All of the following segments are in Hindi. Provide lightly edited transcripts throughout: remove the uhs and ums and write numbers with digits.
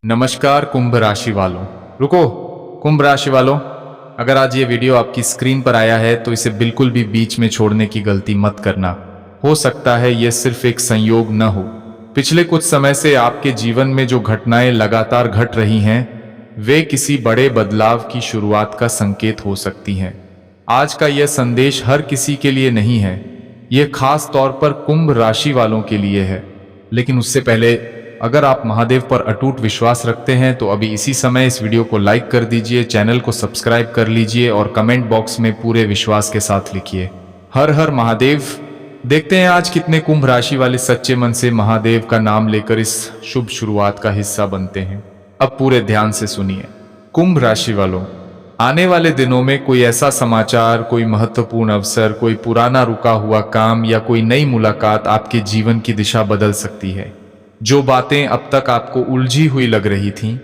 नमस्कार कुंभ राशि वालों। रुको, कुंभ राशि वालों, अगर आज ये वीडियो आपकी स्क्रीन पर आया है तो इसे बिल्कुल भी बीच में छोड़ने की गलती मत करना। हो सकता है ये सिर्फ एक संयोग न हो। पिछले कुछ समय से आपके जीवन में जो घटनाएं लगातार घट रही हैं वे किसी बड़े बदलाव की शुरुआत का संकेत हो सकती हैं। आज का यह संदेश हर किसी के लिए नहीं है, यह खास तौर पर कुंभ राशि वालों के लिए है। लेकिन उससे पहले, अगर आप महादेव पर अटूट विश्वास रखते हैं तो अभी इसी समय इस वीडियो को लाइक कर दीजिए, चैनल को सब्सक्राइब कर लीजिए और कमेंट बॉक्स में पूरे विश्वास के साथ लिखिए हर हर महादेव। देखते हैं आज कितने कुंभ राशि वाले सच्चे मन से महादेव का नाम लेकर इस शुभ शुरुआत का हिस्सा बनते हैं। अब पूरे ध्यान से सुनिए। कुंभ राशि वालों, आने वाले दिनों में कोई ऐसा समाचार, कोई महत्वपूर्ण अवसर, कोई पुराना रुका हुआ काम या कोई नई मुलाकात आपके जीवन की दिशा बदल सकती है। जो बातें अब तक आपको उलझी हुई लग रही थीं,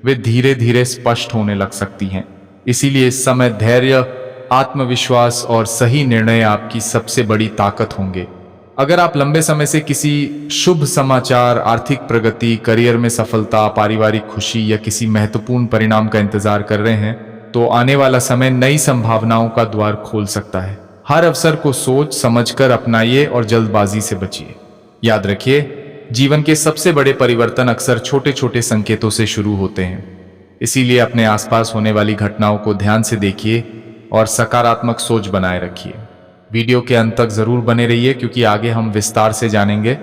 वे धीरे धीरे स्पष्ट होने लग सकती हैं। इसीलिए इस समय धैर्य, आत्मविश्वास और सही निर्णय आपकी सबसे बड़ी ताकत होंगे। अगर आप लंबे समय से किसी शुभ समाचार, आर्थिक प्रगति, करियर में सफलता, पारिवारिक खुशी या किसी महत्वपूर्ण परिणाम का इंतजार कर रहे हैं तो आने वाला समय नई संभावनाओं का द्वार खोल सकता है। हर अवसर को सोच समझकर अपनाइए और जल्दबाजी से बचिए। याद रखिए, जीवन के सबसे बड़े परिवर्तन अक्सर छोटे छोटे संकेतों से शुरू होते हैं। इसीलिए अपने आसपास होने वाली घटनाओं को ध्यान से देखिए और सकारात्मक सोच बनाए रखिए। वीडियो के अंत तक जरूर बने रहिए क्योंकि आगे हम विस्तार से जानेंगे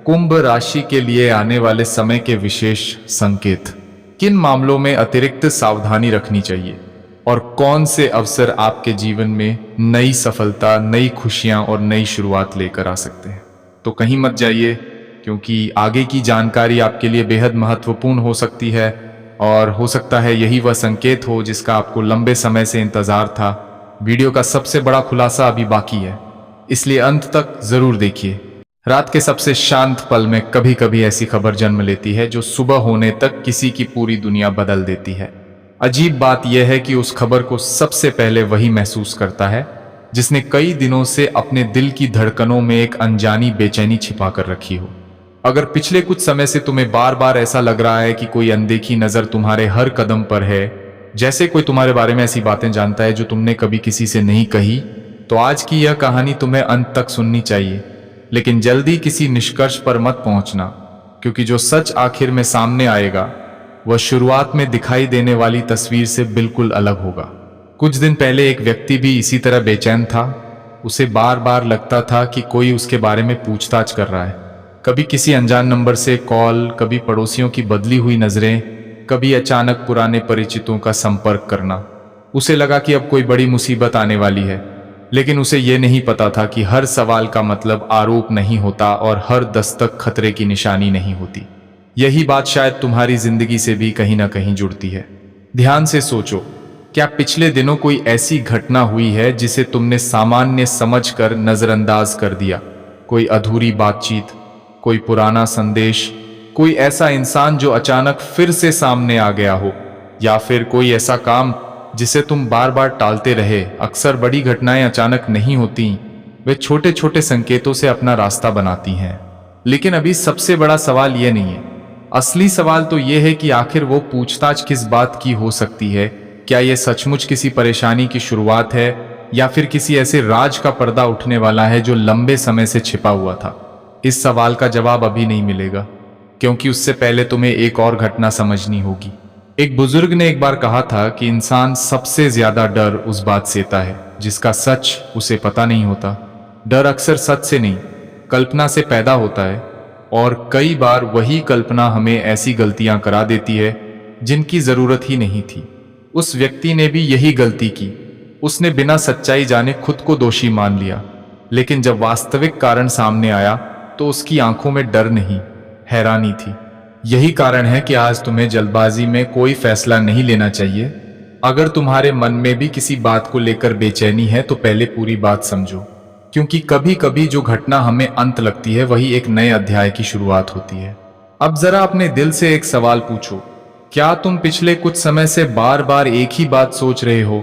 कुंभ राशि के लिए आने वाले समय के विशेष संकेत, किन मामलों में अतिरिक्त सावधानी रखनी चाहिए और कौन से अवसर आपके जीवन में नई सफलता, नई खुशियां और नई शुरुआत लेकर आ सकते हैं। तो कहीं मत जाइए क्योंकि आगे की जानकारी आपके लिए बेहद महत्वपूर्ण हो सकती है और हो सकता है यही वह संकेत हो जिसका आपको लंबे समय से इंतजार था। वीडियो का सबसे बड़ा खुलासा अभी बाकी है, इसलिए अंत तक जरूर देखिए। रात के सबसे शांत पल में कभी कभी ऐसी खबर जन्म लेती है जो सुबह होने तक किसी की पूरी दुनिया बदल देती है। अजीब बात यह है कि उस खबर को सबसे पहले वही महसूस करता है जिसने कई दिनों से अपने दिल की धड़कनों में एक अनजानी बेचैनी छिपा कर रखी हो। अगर पिछले कुछ समय से तुम्हें बार बार ऐसा लग रहा है कि कोई अनदेखी नजर तुम्हारे हर कदम पर है, जैसे कोई तुम्हारे बारे में ऐसी बातें जानता है जो तुमने कभी किसी से नहीं कही, तो आज की यह कहानी तुम्हें अंत तक सुननी चाहिए। लेकिन जल्दी किसी निष्कर्ष पर मत पहुंचना, क्योंकि जो सच आखिर में सामने आएगा वह शुरुआत में दिखाई देने वाली तस्वीर से बिल्कुल अलग होगा। कुछ दिन पहले एक व्यक्ति भी इसी तरह बेचैन था। उसे बार बार लगता था कि कोई उसके बारे में पूछताछ कर रहा है। कभी किसी अनजान नंबर से कॉल, कभी पड़ोसियों की बदली हुई नजरें, कभी अचानक पुराने परिचितों का संपर्क करना। उसे लगा कि अब कोई बड़ी मुसीबत आने वाली है, लेकिन उसे यह नहीं पता था कि हर सवाल का मतलब आरोप नहीं होता और हर दस्तक खतरे की निशानी नहीं होती। यही बात शायद तुम्हारी जिंदगी से भी कहीं ना कहीं जुड़ती है। ध्यान से सोचो, क्या पिछले दिनों कोई ऐसी घटना हुई है जिसे तुमने सामान्य समझकर नजरअंदाज कर दिया? कोई अधूरी बातचीत, कोई पुराना संदेश, कोई ऐसा इंसान जो अचानक फिर से सामने आ गया हो, या फिर कोई ऐसा काम जिसे तुम बार बार टालते रहे। अक्सर बड़ी घटनाएं अचानक नहीं होती, वे छोटे छोटे संकेतों से अपना रास्ता बनाती हैं। लेकिन अभी सबसे बड़ा सवाल यह नहीं है। असली सवाल तो यह है कि आखिर वो पूछताछ किस बात की हो सकती है। क्या यह सचमुच किसी परेशानी की शुरुआत है या फिर किसी ऐसे राज का पर्दा उठने वाला है जो लंबे समय से छिपा हुआ था? इस सवाल का जवाब अभी नहीं मिलेगा, क्योंकि उससे पहले तुम्हें एक और घटना समझनी होगी। एक बुजुर्ग ने एक बार कहा था कि इंसान सबसे ज्यादा डर उस बात से लेता है जिसका सच उसे पता नहीं होता। डर अक्सर सच से नहीं, कल्पना से पैदा होता है, और कई बार वही कल्पना हमें ऐसी गलतियां करा देती है जिनकी जरूरत ही नहीं थी। उस व्यक्ति ने भी यही गलती की। उसने बिना सच्चाई जाने खुद को दोषी मान लिया, लेकिन जब वास्तविक कारण सामने आया तो उसकी आंखों में डर नहीं, हैरानी थी। यही कारण है कि आज तुम्हें जल्दबाजी में कोई फैसला नहीं लेना चाहिए। अगर तुम्हारे मन में भी किसी बात को लेकर बेचैनी है तो पहले पूरी बात समझो, क्योंकि कभी कभी जो घटना हमें अंत लगती है वही एक नए अध्याय की शुरुआत होती है। अब जरा अपने दिल से एक सवाल पूछो, क्या तुम पिछले कुछ समय से बार बार एक ही बात सोच रहे हो?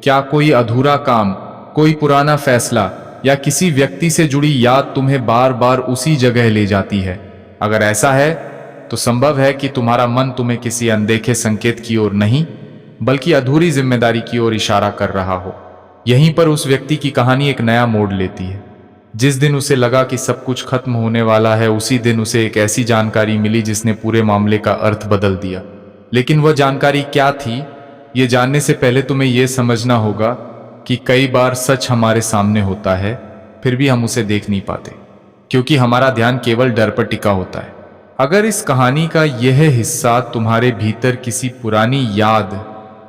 क्या कोई अधूरा काम, कोई पुराना फैसला या किसी व्यक्ति से जुड़ी याद तुम्हें बार बार उसी जगह ले जाती है? अगर ऐसा है तो संभव है कि तुम्हारा मन तुम्हें किसी अनदेखे संकेत की ओर नहीं बल्कि अधूरी जिम्मेदारी की ओर इशारा कर रहा हो। यहीं पर उस व्यक्ति की कहानी एक नया मोड़ लेती है। जिस दिन उसे लगा कि सब कुछ खत्म होने वाला है, उसी दिन उसे एक ऐसी जानकारी मिली जिसने पूरे मामले का अर्थ बदल दिया। लेकिन वह जानकारी क्या थी, ये जानने से पहले तुम्हें यह समझना होगा कि कई बार सच हमारे सामने होता है, फिर भी हम उसे देख नहीं पाते, क्योंकि हमारा ध्यान केवल डर पर टिका होता है। अगर इस कहानी का यह हिस्सा तुम्हारे भीतर किसी पुरानी याद,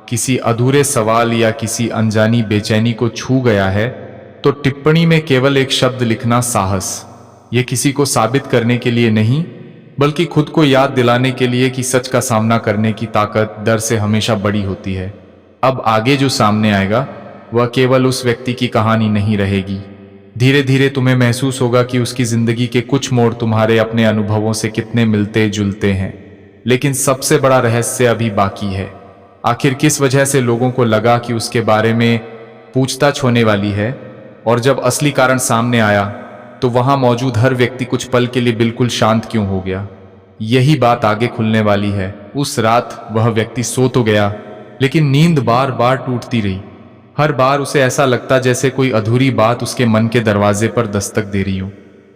किसी अधूरे सवाल या किसी अनजानी बेचैनी को छू गया है, तो टिप्पणी में केवल एक शब्द लिखना साहस। यह किसी को साबित करने के लिए नहीं, बल्कि खुद को याद दिलाने के लिए कि सच का सामना करने की ताकत डर से हमेशा बड़ी होती है। अब आगे जो सामने आएगा वह केवल उस व्यक्ति की कहानी नहीं रहेगी। धीरे धीरे तुम्हें महसूस होगा कि उसकी जिंदगी के कुछ मोड़ तुम्हारे अपने अनुभवों से कितने मिलते जुलते हैं। लेकिन सबसे बड़ा रहस्य अभी बाकी है। आखिर किस वजह से लोगों को लगा कि उसके बारे में पूछताछ होने वाली है, और जब असली कारण सामने आया तो वहां मौजूद हर व्यक्ति कुछ पल के लिए बिल्कुल शांत क्यों हो गया। यही बात आगे खुलने वाली है। उस रात वह व्यक्ति सो तो गया, लेकिन नींद बार बार टूटती रही। हर बार उसे ऐसा लगता जैसे कोई अधूरी बात उसके मन के दरवाजे पर दस्तक दे रही हो।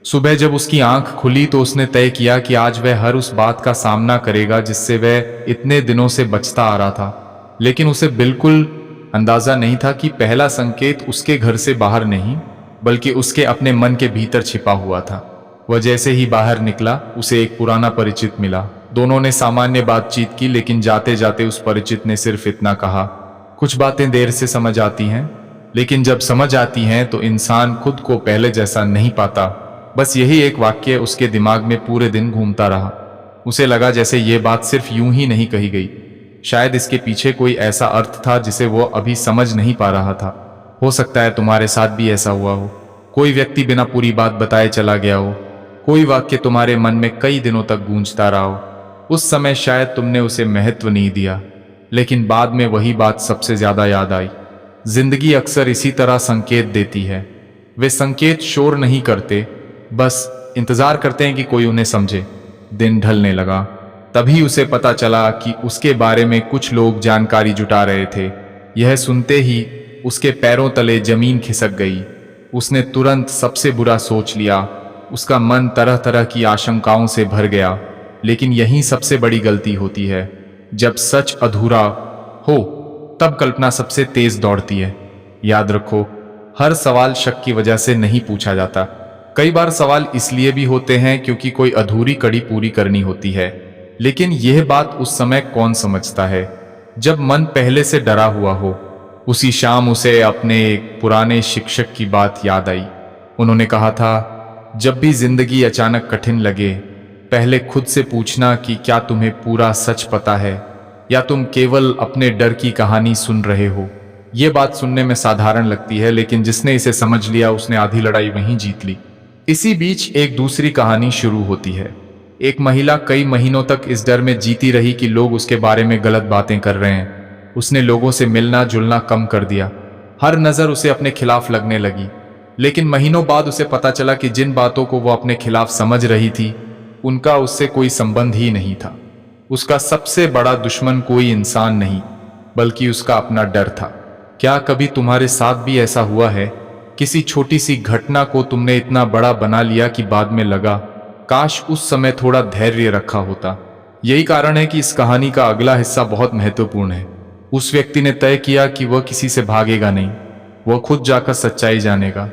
सुबह जब उसकी आंख खुली तो उसने तय किया कि आज वह हर उस बात का सामना करेगा जिससे वह इतने दिनों से बचता आ रहा था। लेकिन उसे बिल्कुल अंदाजा नहीं था कि पहला संकेत उसके घर से बाहर नहीं, बल्कि उसके अपने मन के भीतर छिपा हुआ था। वह जैसे ही बाहर निकला, उसे एक पुराना परिचित मिला। दोनों ने सामान्य बातचीत की, लेकिन जाते जाते उस परिचित ने सिर्फ इतना कहा, कुछ बातें देर से समझ आती हैं, लेकिन जब समझ आती हैं तो इंसान खुद को पहले जैसा नहीं पाता। बस यही एक वाक्य उसके दिमाग में पूरे दिन घूमता रहा। उसे लगा जैसे ये बात सिर्फ यूं ही नहीं कही गई, शायद इसके पीछे कोई ऐसा अर्थ था जिसे वो अभी समझ नहीं पा रहा था। हो सकता है तुम्हारे साथ भी ऐसा हुआ हो। कोई व्यक्ति बिना पूरी बात बताए चला गया हो, कोई वाक्य तुम्हारे मन में कई दिनों तक गूंजता रहा हो। उस समय शायद तुमने उसे महत्व नहीं दिया, लेकिन बाद में वही बात सबसे ज्यादा याद आई। जिंदगी अक्सर इसी तरह संकेत देती है। वे संकेत शोर नहीं करते, बस इंतजार करते हैं कि कोई उन्हें समझे। दिन ढलने लगा, तभी उसे पता चला कि उसके बारे में कुछ लोग जानकारी जुटा रहे थे। यह सुनते ही उसके पैरों तले जमीन खिसक गई। उसने तुरंत सबसे बुरा सोच लिया। उसका मन तरह तरह की आशंकाओं से भर गया। लेकिन यही सबसे बड़ी गलती होती है। जब सच अधूरा हो तब कल्पना सबसे तेज दौड़ती है। याद रखो, हर सवाल शक की वजह से नहीं पूछा जाता। कई बार सवाल इसलिए भी होते हैं क्योंकि कोई अधूरी कड़ी पूरी करनी होती है। लेकिन यह बात उस समय कौन समझता है, जब मन पहले से डरा हुआ हो। उसी शाम उसे अपने एक पुराने शिक्षक की बात याद आई। उन्होंने कहा था, जब भी जिंदगी अचानक कठिन लगे, पहले खुद से पूछना कि क्या तुम्हें पूरा सच पता है या तुम केवल अपने डर की कहानी सुन रहे हो। ये बात सुनने में साधारण लगती है, लेकिन जिसने इसे समझ लिया उसने आधी लड़ाई वहीं जीत ली। इसी बीच एक दूसरी कहानी शुरू होती है। एक महिला कई महीनों तक इस डर में जीती रही कि लोग उसके बारे में गलत बातें कर रहे हैं। उसने लोगों से मिलना जुलना कम कर दिया। हर नजर उसे अपने खिलाफ लगने लगी। लेकिन महीनों बाद उसे पता चला कि जिन बातों को वो अपने खिलाफ समझ रही थी, उनका उससे कोई संबंध ही नहीं था। उसका सबसे बड़ा दुश्मन कोई इंसान नहीं, बल्कि उसका अपना डर था। क्या कभी तुम्हारे साथ भी ऐसा हुआ है? किसी छोटी सी घटना को तुमने इतना बड़ा बना लिया कि बाद में लगा, काश उस समय थोड़ा धैर्य रखा होता। यही कारण है कि इस कहानी का अगला हिस्सा बहुत महत्वपूर्ण है। उस व्यक्ति ने तय किया कि वह किसी से भागेगा नहीं, वह खुद जाकर सच्चाई जानेगा।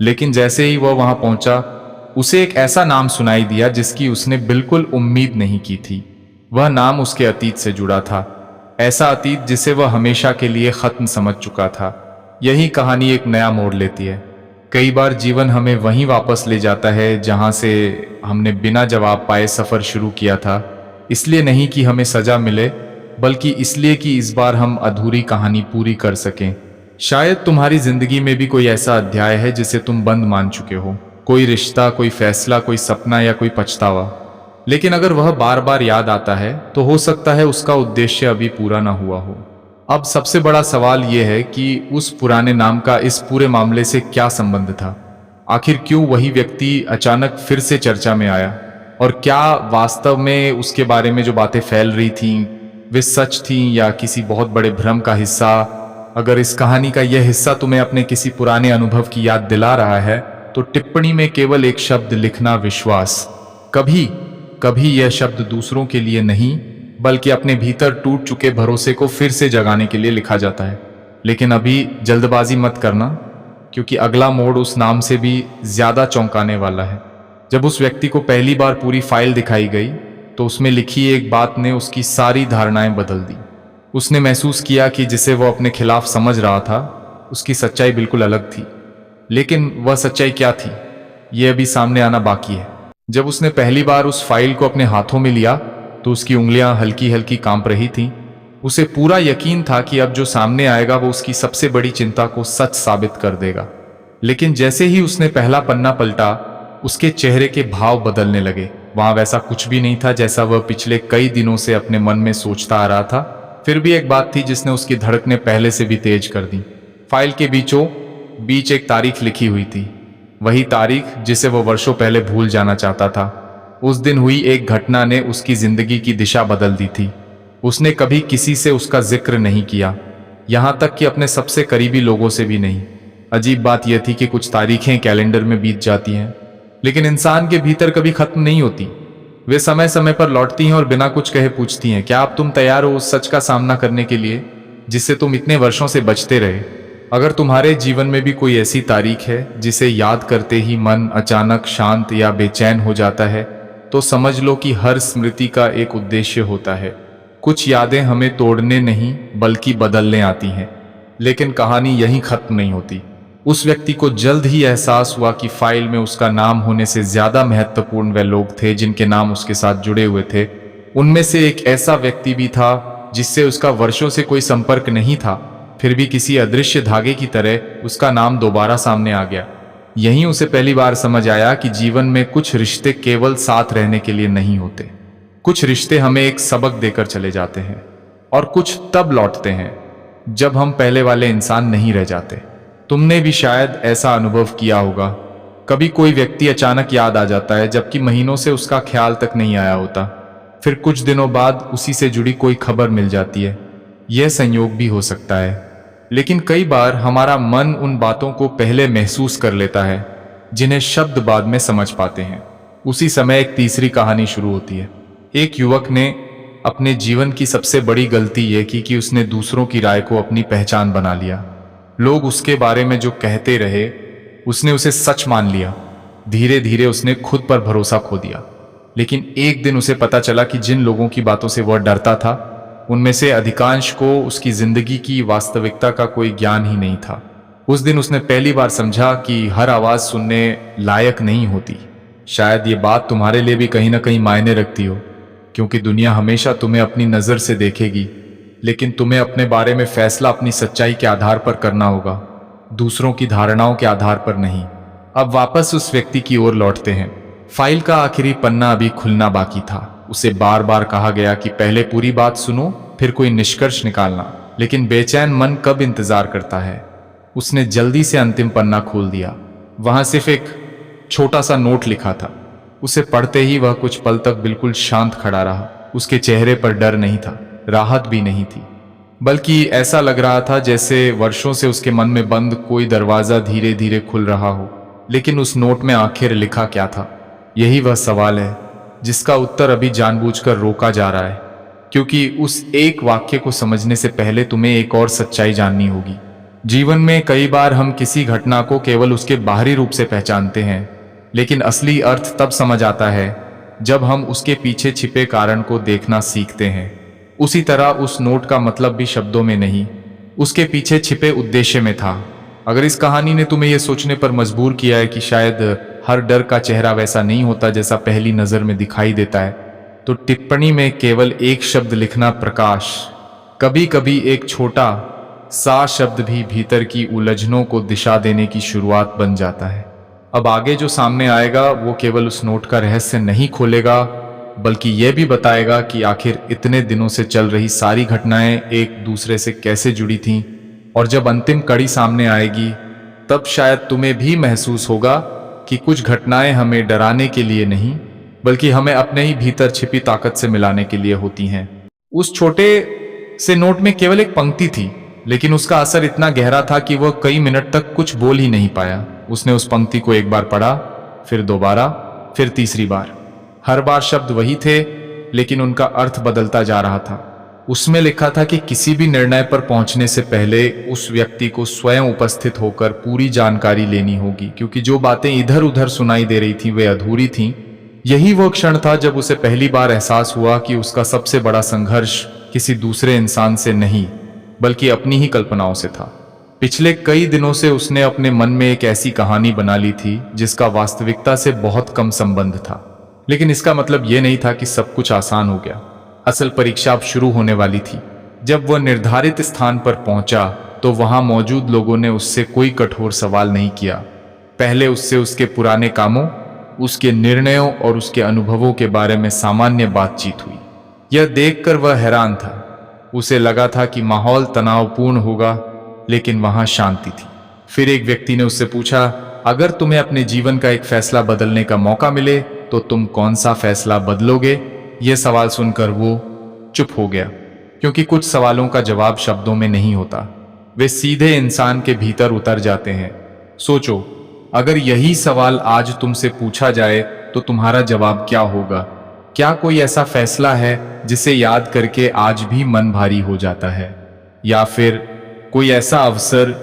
लेकिन जैसे ही वह वहां पहुंचा, उसे एक ऐसा नाम सुनाई दिया जिसकी उसने बिल्कुल उम्मीद नहीं की थी। वह नाम उसके अतीत से जुड़ा था, ऐसा अतीत जिसे वह हमेशा के लिए खत्म समझ चुका था। यही कहानी एक नया मोड़ लेती है। कई बार जीवन हमें वहीं वापस ले जाता है जहां से हमने बिना जवाब पाए सफर शुरू किया था। इसलिए नहीं कि हमें सजा मिले, बल्कि इसलिए कि इस बार हम अधूरी कहानी पूरी कर सकें। शायद तुम्हारी जिंदगी में भी कोई ऐसा अध्याय है जिसे तुम बंद मान चुके हो, कोई रिश्ता, कोई फैसला, कोई सपना या कोई पछतावा। लेकिन अगर वह बार बार याद आता है तो हो सकता है उसका उद्देश्य अभी पूरा ना हुआ हो। अब सबसे बड़ा सवाल यह है कि उस पुराने नाम का इस पूरे मामले से क्या संबंध था। आखिर क्यों वही व्यक्ति अचानक फिर से चर्चा में आया? और क्या वास्तव में उसके बारे में जो बातें फैल रही थीं वे सच थीं या किसी बहुत बड़े भ्रम का हिस्सा। अगर इस कहानी का यह हिस्सा तुम्हें अपने किसी पुराने अनुभव की याद दिला रहा है तो टिप्पणी में केवल एक शब्द लिखना, विश्वास। कभी कभी यह शब्द दूसरों के लिए नहीं बल्कि अपने भीतर टूट चुके भरोसे को फिर से जगाने के लिए लिखा जाता है। लेकिन अभी जल्दबाजी मत करना, क्योंकि अगला मोड़ उस नाम से भी ज्यादा चौंकाने वाला है। जब उस व्यक्ति को पहली बार पूरी फाइल दिखाई गई तो उसमें लिखी एक बात ने उसकी सारी धारणाएं बदल दी। उसने महसूस किया कि जिसे वो अपने खिलाफ समझ रहा था उसकी सच्चाई बिल्कुल अलग थी। लेकिन वह सच्चाई क्या थी, यह अभी सामने आना बाकी है। जब उसने पहली बार उस फाइल को अपने हाथों में लिया तो उसकी उंगलियां हल्की हल्की कांप रही थीं। उसे पूरा यकीन था कि अब जो सामने आएगा वो उसकी सबसे बड़ी चिंता को सच साबित कर देगा। लेकिन जैसे ही उसने पहला पन्ना पलटा उसके चेहरे के भाव बदलने लगे। वहां वैसा कुछ भी नहीं था जैसा वह पिछले कई दिनों से अपने मन में सोचता आ रहा था। फिर भी एक बात थी जिसने उसकी धड़कनें पहले से भी तेज कर दी। फाइल के बीचों बीच एक तारीख लिखी हुई थी, वही तारीख जिसे वह वर्षों पहले भूल जाना चाहता था। उस दिन हुई एक घटना ने उसकी जिंदगी की दिशा बदल दी थी। उसने कभी किसी से उसका जिक्र नहीं किया, यहां तक कि अपने सबसे करीबी लोगों से भी नहीं। अजीब बात यह थी कि कुछ तारीखें कैलेंडर में बीत जाती हैं, लेकिन इंसान के भीतर कभी खत्म नहीं होती। वे समय समय पर लौटती हैं और बिना कुछ कहे पूछती हैं, क्या अब तुम तैयार हो उस सच का सामना करने के लिए जिससे तुम इतने वर्षों से बचते रहे। अगर तुम्हारे जीवन में भी कोई ऐसी तारीख है जिसे याद करते ही मन अचानक शांत या बेचैन हो जाता है तो समझ लो कि हर स्मृति का एक उद्देश्य होता है। कुछ यादें हमें तोड़ने नहीं बल्कि बदलने आती हैं। लेकिन कहानी यहीं खत्म नहीं होती। उस व्यक्ति को जल्द ही एहसास हुआ कि फाइल में उसका नाम होने से ज्यादा महत्वपूर्ण वे लोग थे जिनके नाम उसके साथ जुड़े हुए थे। उनमें से एक ऐसा व्यक्ति भी था जिससे उसका वर्षों से कोई संपर्क नहीं था, फिर भी किसी अदृश्य धागे की तरह उसका नाम दोबारा सामने आ गया। यहीं उसे पहली बार समझ आया कि जीवन में कुछ रिश्ते केवल साथ रहने के लिए नहीं होते। कुछ रिश्ते हमें एक सबक देकर चले जाते हैं और कुछ तब लौटते हैं जब हम पहले वाले इंसान नहीं रह जाते। तुमने भी शायद ऐसा अनुभव किया होगा। कभी कोई व्यक्ति अचानक याद आ जाता है जबकि महीनों से उसका ख्याल तक नहीं आया होता। फिर कुछ दिनों बाद उसी से जुड़ी कोई खबर मिल जाती है। यह संयोग भी हो सकता है, लेकिन कई बार हमारा मन उन बातों को पहले महसूस कर लेता है जिन्हें शब्द बाद में समझ पाते हैं। उसी समय एक तीसरी कहानी शुरू होती है। एक युवक ने अपने जीवन की सबसे बड़ी गलती यह की कि उसने दूसरों की राय को अपनी पहचान बना लिया। लोग उसके बारे में जो कहते रहे उसने उसे सच मान लिया। धीरे धीरे उसने खुद पर भरोसा खो दिया। लेकिन एक दिन उसे पता चला कि जिन लोगों की बातों से वह डरता था उनमें से अधिकांश को उसकी जिंदगी की वास्तविकता का कोई ज्ञान ही नहीं था। उस दिन उसने पहली बार समझा कि हर आवाज सुनने लायक नहीं होती। शायद ये बात तुम्हारे लिए भी कहीं ना कहीं मायने रखती हो, क्योंकि दुनिया हमेशा तुम्हें अपनी नजर से देखेगी, लेकिन तुम्हें अपने बारे में फैसला अपनी सच्चाई के आधार पर करना होगा, दूसरों की धारणाओं के आधार पर नहीं। अब वापस उस व्यक्ति की ओर लौटते हैं। फाइल का आखिरी पन्ना अभी खुलना बाकी था। उसे बार बार कहा गया कि पहले पूरी बात सुनो फिर कोई निष्कर्ष निकालना, लेकिन बेचैन मन कब इंतजार करता है। उसने जल्दी से अंतिम पन्ना खोल दिया। वहां सिर्फ एक छोटा सा नोट लिखा था। उसे पढ़ते ही वह कुछ पल तक बिल्कुल शांत खड़ा रहा। उसके चेहरे पर डर नहीं था, राहत भी नहीं थी, बल्कि ऐसा लग रहा था जैसे वर्षों से उसके मन में बंद कोई दरवाजा धीरे धीरे खुल रहा हो। लेकिन उस नोट में आखिर लिखा क्या था? यही वह सवाल है जिसका उत्तर अभी जानबूझकर रोका जा रहा है, क्योंकि उस एक वाक्य को समझने से पहले तुम्हें एक और सच्चाई जाननी होगी। जीवन में कई बार हम किसी घटना को केवल उसके बाहरी रूप से पहचानते हैं, लेकिन असली अर्थ तब समझ आता है जब हम उसके पीछे छिपे कारण को देखना सीखते हैं। उसी तरह उस नोट का मतलब भी शब्दों में नहीं, उसके पीछे छिपे उद्देश्य में था। अगर इस कहानी ने तुम्हें यह सोचने पर मजबूर किया है कि शायद हर डर का चेहरा वैसा नहीं होता जैसा पहली नजर में दिखाई देता है, तो टिप्पणी में केवल एक शब्द लिखना, प्रकाश। कभी कभी एक छोटा सा शब्द भी भीतर की उलझनों को दिशा देने की शुरुआत बन जाता है। अब आगे जो सामने आएगा वो केवल उस नोट का रहस्य नहीं खोलेगा, बल्कि यह भी बताएगा कि आखिर इतने दिनों से चल रही सारी घटनाएं एक दूसरे से कैसे जुड़ी थीं। और जब अंतिम कड़ी सामने आएगी तब शायद तुम्हें भी महसूस होगा कि कुछ घटनाएं हमें डराने के लिए नहीं बल्कि हमें अपने ही भीतर छिपी ताकत से मिलाने के लिए होती हैं। उस छोटे से नोट में केवल एक पंक्ति थी, लेकिन उसका असर इतना गहरा था कि वह कई मिनट तक कुछ बोल ही नहीं पाया। उसने उस पंक्ति को एक बार पढ़ा, फिर दोबारा, फिर तीसरी बार। हर बार शब्द वही थे, लेकिन उनका अर्थ बदलता जा रहा था। उसमें लिखा था कि किसी भी निर्णय पर पहुंचने से पहले उस व्यक्ति को स्वयं उपस्थित होकर पूरी जानकारी लेनी होगी, क्योंकि जो बातें इधर उधर सुनाई दे रही थीं वे अधूरी थीं। यही वो क्षण था जब उसे पहली बार एहसास हुआ कि उसका सबसे बड़ा संघर्ष किसी दूसरे इंसान से नहीं, बल्कि अपनी ही कल्पनाओं से था। पिछले कई दिनों से उसने अपने मन में एक ऐसी कहानी बना ली थी जिसका वास्तविकता से बहुत कम संबंध था। लेकिन इसका मतलब यह नहीं था कि सब कुछ आसान हो गया। असल परीक्षा अब शुरू होने वाली थी। जब वह निर्धारित स्थान पर पहुंचा तो वहां मौजूद लोगों ने उससे कोई कठोर सवाल नहीं किया। पहले उससे उसके पुराने कामों, उसके निर्णयों और उसके अनुभवों के बारे में सामान्य बातचीत हुई। यह देखकर वह हैरान था। उसे लगा था कि माहौल तनावपूर्ण होगा, लेकिन वहां शांति थी। फिर एक व्यक्ति ने उससे पूछा, अगर तुम्हें अपने जीवन का एक फैसला बदलने का मौका मिले तो तुम कौन सा फैसला बदलोगे? यह सवाल सुनकर वो चुप हो गया, क्योंकि कुछ सवालों का जवाब शब्दों में नहीं होता, वे सीधे इंसान के भीतर उतर जाते हैं। सोचो, अगर यही सवाल आज तुमसे पूछा जाए तो तुम्हारा जवाब क्या होगा? क्या कोई ऐसा फैसला है जिसे याद करके आज भी मन भारी हो जाता है? या फिर कोई ऐसा अवसर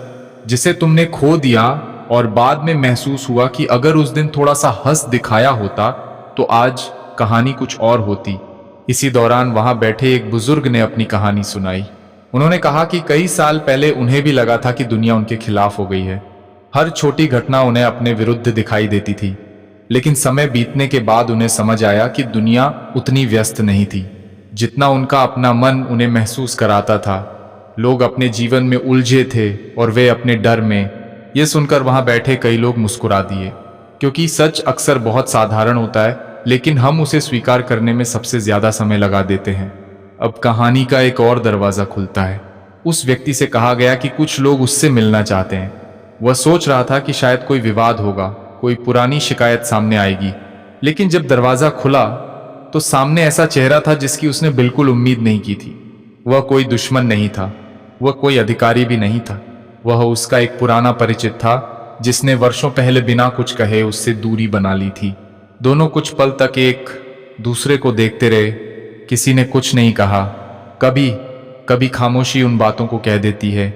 जिसे तुमने खो दिया और बाद में महसूस हुआ कि अगर उस दिन थोड़ा सा हंस दिखाया होता तो आज कहानी कुछ और होती? इसी दौरान वहां बैठे एक बुजुर्ग ने अपनी कहानी सुनाई। उन्होंने कहा कि कई साल पहले उन्हें भी लगा था कि दुनिया उनके खिलाफ हो गई है। हर छोटी घटना उन्हें अपने विरुद्ध दिखाई देती थी, लेकिन समय बीतने के बाद उन्हें समझ आया कि दुनिया उतनी व्यस्त नहीं थी जितना उनका अपना मन उन्हें महसूस कराता था। लोग अपने जीवन में उलझे थे और वे अपने डर में। यह सुनकर वहां बैठे कई लोग मुस्कुरा दिए, क्योंकि सच अक्सर बहुत साधारण होता है, लेकिन हम उसे स्वीकार करने में सबसे ज्यादा समय लगा देते हैं। अब कहानी का एक और दरवाजा खुलता है। उस व्यक्ति से कहा गया कि कुछ लोग उससे मिलना चाहते हैं। वह सोच रहा था कि शायद कोई विवाद होगा, कोई पुरानी शिकायत सामने आएगी। लेकिन जब दरवाजा खुला तो सामने ऐसा चेहरा था जिसकी उसने बिल्कुल उम्मीद नहीं की थी। वह कोई दुश्मन नहीं था, वह कोई अधिकारी भी नहीं था। वह उसका एक पुराना परिचित था जिसने वर्षों पहले बिना कुछ कहे उससे दूरी बना ली थी। दोनों कुछ पल तक एक दूसरे को देखते रहे। किसी ने कुछ नहीं कहा। कभी कभी खामोशी उन बातों को कह देती है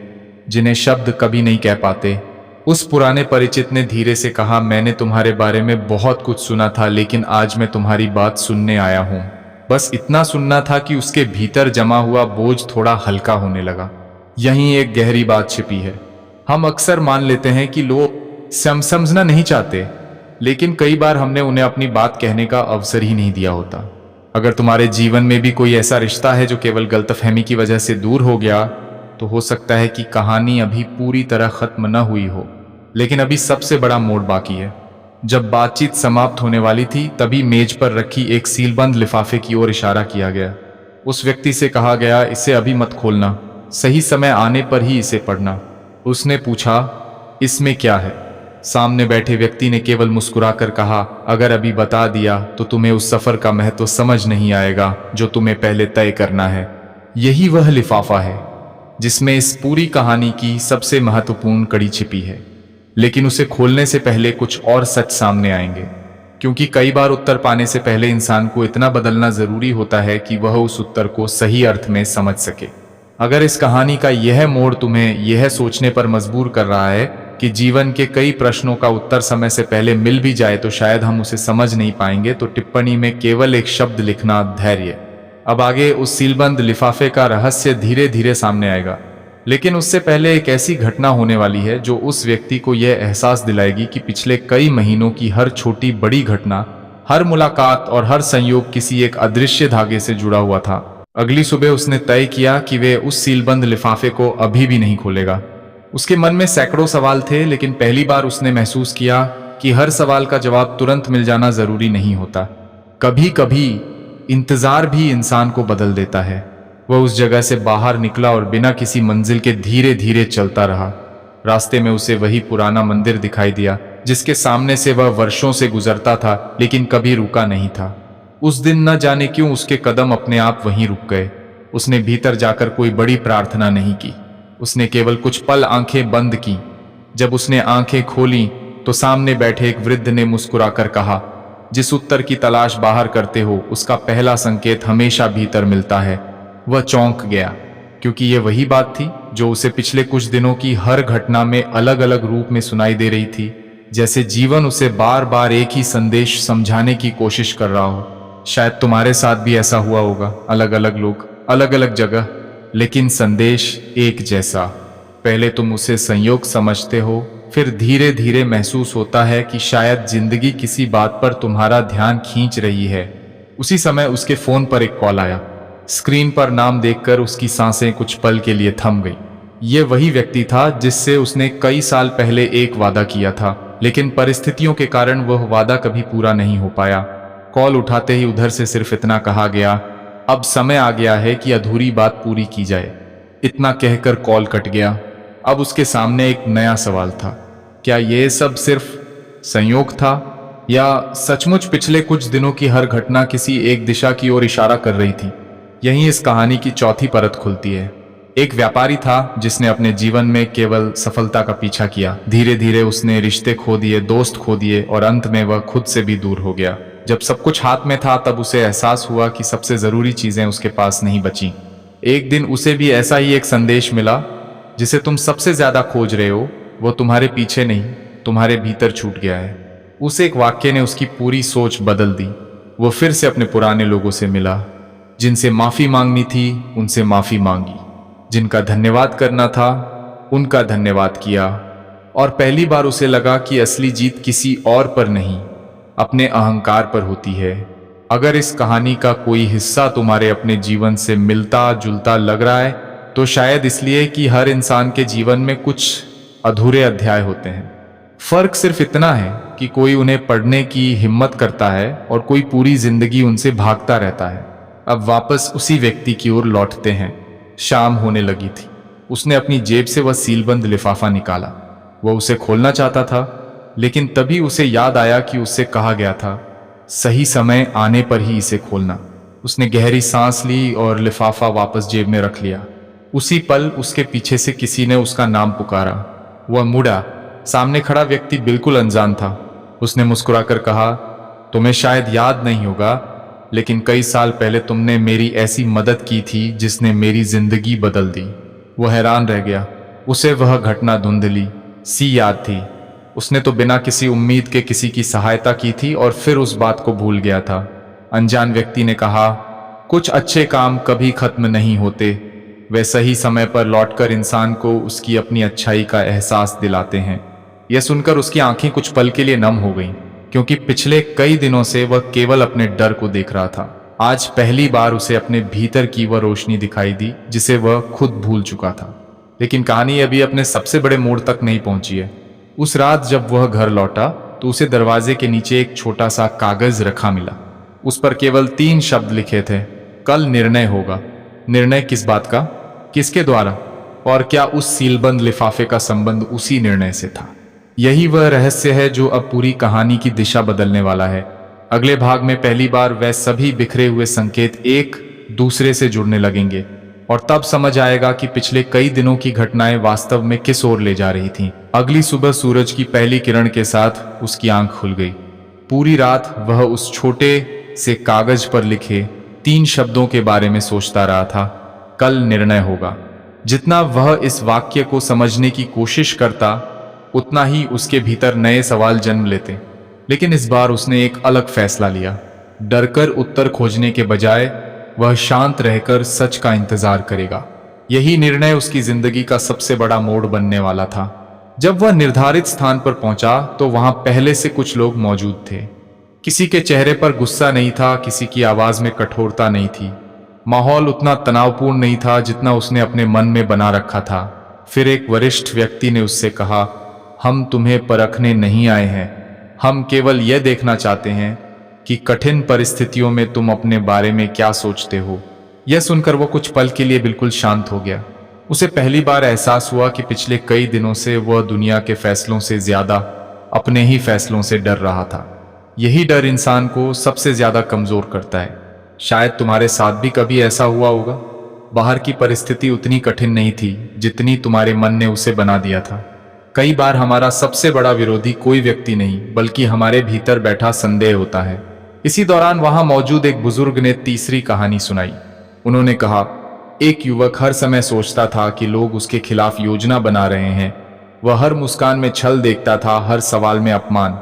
जिन्हें शब्द कभी नहीं कह पाते। उस पुराने परिचित ने धीरे से कहा, मैंने तुम्हारे बारे में बहुत कुछ सुना था, लेकिन आज मैं तुम्हारी बात सुनने आया हूं। बस इतना सुनना था कि उसके भीतर जमा हुआ बोझ थोड़ा हल्का होने लगा। यहीं एक गहरी बात छिपी है। हम अक्सर मान लेते हैं कि लोग समझना नहीं चाहते, लेकिन कई बार हमने उन्हें अपनी बात कहने का अवसर ही नहीं दिया होता। अगर तुम्हारे जीवन में भी कोई ऐसा रिश्ता है जो केवल गलतफहमी की वजह से दूर हो गया, तो हो सकता है कि कहानी अभी पूरी तरह खत्म न हुई हो, लेकिन अभी सबसे बड़ा मोड़ बाकी है। जब बातचीत समाप्त होने वाली थी, तभी मेज पर रखी एक सीलबंद लिफाफे की ओर इशारा किया गया। उस व्यक्ति से कहा गया, इसे अभी मत खोलना, सही समय आने पर ही इसे पढ़ना। उसने पूछा, इसमें क्या है? सामने बैठे व्यक्ति ने केवल मुस्कुराकर कहा, अगर अभी बता दिया तो तुम्हें उस सफर का महत्व समझ नहीं आएगा जो तुम्हें पहले तय करना है। यही वह लिफाफा है जिसमें इस पूरी कहानी की सबसे महत्वपूर्ण कड़ी छिपी है। लेकिन उसे खोलने से पहले कुछ और सच सामने आएंगे, क्योंकि कई बार उत्तर पाने से पहले इंसान को इतना बदलना जरूरी होता है कि वह उस उत्तर को सही अर्थ में समझ सके। अगर इस कहानी का यह मोड़ तुम्हें यह सोचने पर मजबूर कर रहा है कि जीवन के कई प्रश्नों का उत्तर समय से पहले मिल भी जाए तो शायद हम उसे समझ नहीं पाएंगे, तो टिप्पणी में केवल एक शब्द लिखना, धैर्य। अब आगे उस सीलबंद लिफाफे का रहस्य धीरे धीरे सामने आएगा, लेकिन उससे पहले एक ऐसी घटना होने वाली है जो उस व्यक्ति को यह एहसास दिलाएगी कि पिछले कई महीनों की हर छोटी बड़ी घटना, हर मुलाकात और हर संयोग किसी एक अदृश्य धागे से जुड़ा हुआ था। अगली सुबह उसने तय किया कि वे उस सीलबंद लिफाफे को अभी भी नहीं खोलेगा। उसके मन में सैकड़ों सवाल थे, लेकिन पहली बार उसने महसूस किया कि हर सवाल का जवाब तुरंत मिल जाना जरूरी नहीं होता। कभी कभी इंतजार भी इंसान को बदल देता है। वह उस जगह से बाहर निकला और बिना किसी मंजिल के धीरे धीरे चलता रहा। रास्ते में उसे वही पुराना मंदिर दिखाई दिया जिसके सामने से वह वर्षों से गुजरता था लेकिन कभी रुका नहीं था। उस दिन न जाने क्यों उसके कदम अपने आप वहीं रुक गए। उसने भीतर जाकर कोई बड़ी प्रार्थना नहीं की, उसने केवल कुछ पल आंखें बंद की। जब उसने आंखें खोली तो सामने बैठे एक वृद्ध ने मुस्कुराकर कहा, जिस उत्तर की तलाश बाहर करते हो उसका पहला संकेत हमेशा भीतर मिलता है। वह चौंक गया, क्योंकि यह वही बात थी जो उसे पिछले कुछ दिनों की हर घटना में अलग अलग रूप में सुनाई दे रही थी, जैसे जीवन उसे बार बार एक ही संदेश समझाने की कोशिश कर रहा हो। शायद तुम्हारे साथ भी ऐसा हुआ होगा, अलग अलग लोग, अलग अलग जगह, लेकिन संदेश एक जैसा। पहले तुम उसे संयोग समझते हो, फिर धीरे धीरे महसूस होता है कि शायद जिंदगी किसी बात पर तुम्हारा ध्यान खींच रही है। उसी समय उसके फोन पर एक कॉल आया। स्क्रीन पर नाम देखकर उसकी सांसें कुछ पल के लिए थम गई। ये वही व्यक्ति था जिससे उसने कई साल पहले एक वादा किया था, लेकिन परिस्थितियों के कारण वह वादा कभी पूरा नहीं हो पाया। कॉल उठाते ही उधर से सिर्फ इतना कहा गया, अब समय आ गया है कि अधूरी बात पूरी की जाए। इतना कहकर कॉल कट गया। अब उसके सामने एक नया सवाल था, क्या ये सब सिर्फ संयोग था या सचमुच पिछले कुछ दिनों की हर घटना किसी एक दिशा की ओर इशारा कर रही थी। यहीं इस कहानी की चौथी परत खुलती है। एक व्यापारी था जिसने अपने जीवन में केवल सफलता का पीछा किया। धीरे धीरे उसने रिश्ते खो दिए, दोस्त खो दिए और अंत में वह खुद से भी दूर हो गया। जब सब कुछ हाथ में था तब उसे एहसास हुआ कि सबसे जरूरी चीजें उसके पास नहीं बची। एक दिन उसे भी ऐसा ही एक संदेश मिला, जिसे तुम सबसे ज्यादा खोज रहे हो वो तुम्हारे पीछे नहीं, तुम्हारे भीतर छूट गया है। उस एक वाक्य ने उसकी पूरी सोच बदल दी। वो फिर से अपने पुराने लोगों से मिला, जिनसे माफी मांगनी थी उनसे माफी मांगी, जिनका धन्यवाद करना था उनका धन्यवाद किया। और पहली बार उसे लगा कि असली जीत किसी और पर नहीं, अपने अहंकार पर होती है। अगर इस कहानी का कोई हिस्सा तुम्हारे अपने जीवन से मिलता जुलता लग रहा है तो शायद इसलिए कि हर इंसान के जीवन में कुछ अधूरे अध्याय होते हैं। फर्क सिर्फ इतना है कि कोई उन्हें पढ़ने की हिम्मत करता है और कोई पूरी जिंदगी उनसे भागता रहता है। अब वापस उसी व्यक्ति की ओर लौटते हैं। शाम होने लगी थी। उसने अपनी जेब से वह सीलबंद लिफाफा निकाला। वह उसे खोलना चाहता था, लेकिन तभी उसे याद आया कि उससे कहा गया था, सही समय आने पर ही इसे खोलना। उसने गहरी सांस ली और लिफाफा वापस जेब में रख लिया। उसी पल उसके पीछे से किसी ने उसका नाम पुकारा। वह मुड़ा। सामने खड़ा व्यक्ति बिल्कुल अनजान था। उसने मुस्कुराकर कहा, तुम्हें शायद याद नहीं होगा, लेकिन कई साल पहले तुमने मेरी ऐसी मदद की थी जिसने मेरी जिंदगी बदल दी। वह हैरान रह गया। उसे वह घटना धुंधली सी याद थी। उसने तो बिना किसी उम्मीद के किसी की सहायता की थी और फिर उस बात को भूल गया था। अनजान व्यक्ति ने कहा, कुछ अच्छे काम कभी खत्म नहीं होते, वे सही समय पर लौटकर इंसान को उसकी अपनी अच्छाई का एहसास दिलाते हैं। यह सुनकर उसकी आंखें कुछ पल के लिए नम हो गईं, क्योंकि पिछले कई दिनों से वह केवल अपने डर को देख रहा था। आज पहली बार उसे अपने भीतर की वह रोशनी दिखाई दी जिसे वह खुद भूल चुका था। लेकिन कहानी अभी अपने सबसे बड़े मोड़ तक नहीं पहुंची है। उस रात जब वह घर लौटा तो उसे दरवाजे के नीचे एक छोटा सा कागज रखा मिला। उस पर केवल 3 शब्द लिखे थे, कल निर्णय होगा। निर्णय किस बात का, किसके द्वारा, और क्या उस सीलबंद लिफाफे का संबंध उसी निर्णय से था? यही वह रहस्य है जो अब पूरी कहानी की दिशा बदलने वाला है। अगले भाग में पहली बार वह सभी बिखरे हुए संकेत एक दूसरे से जुड़ने लगेंगे और तब समझ आएगा कि पिछले कई दिनों की घटनाएं वास्तव में किस ओर ले जा रही थीं। अगली सुबह सूरज की पहली किरण के साथ उसकी आंख खुल गई। पूरी रात वह उस छोटे से कागज पर लिखे 3 शब्दों के बारे में सोचता रहा था, कल निर्णय होगा। जितना वह इस वाक्य को समझने की कोशिश करता उतना ही उसके भीतर नए सवाल जन्म लेते। लेकिन इस बार उसने एक अलग फैसला लिया। डरकर उत्तर खोजने के बजाय वह शांत रहकर सच का इंतजार करेगा। यही निर्णय उसकी जिंदगी का सबसे बड़ा मोड़ बनने वाला था। जब वह निर्धारित स्थान पर पहुंचा तो वहां पहले से कुछ लोग मौजूद थे। किसी के चेहरे पर गुस्सा नहीं था, किसी की आवाज में कठोरता नहीं थी। माहौल उतना तनावपूर्ण नहीं था जितना उसने अपने मन में बना रखा था। फिर एक वरिष्ठ व्यक्ति ने उससे कहा, हम तुम्हें परखने नहीं आए हैं, हम केवल यह देखना चाहते हैं कि कठिन परिस्थितियों में तुम अपने बारे में क्या सोचते हो। यह सुनकर वो कुछ पल के लिए बिल्कुल शांत हो गया। उसे पहली बार एहसास हुआ कि पिछले कई दिनों से वह दुनिया के फैसलों से ज्यादा अपने ही फैसलों से डर रहा था। यही डर इंसान को सबसे ज्यादा कमजोर करता है। शायद तुम्हारे साथ भी कभी ऐसा हुआ होगा। बाहर की परिस्थिति उतनी कठिन नहीं थी जितनी तुम्हारे मन ने उसे बना दिया था। कई बार हमारा सबसे बड़ा विरोधी कोई व्यक्ति नहीं बल्कि हमारे भीतर बैठा संदेह होता है। इसी दौरान वहां मौजूद एक बुजुर्ग ने तीसरी कहानी सुनाई। उन्होंने कहा, एक युवक हर समय सोचता था कि लोग उसके खिलाफ योजना बना रहे हैं। वह हर मुस्कान में छल देखता था, हर सवाल में अपमान।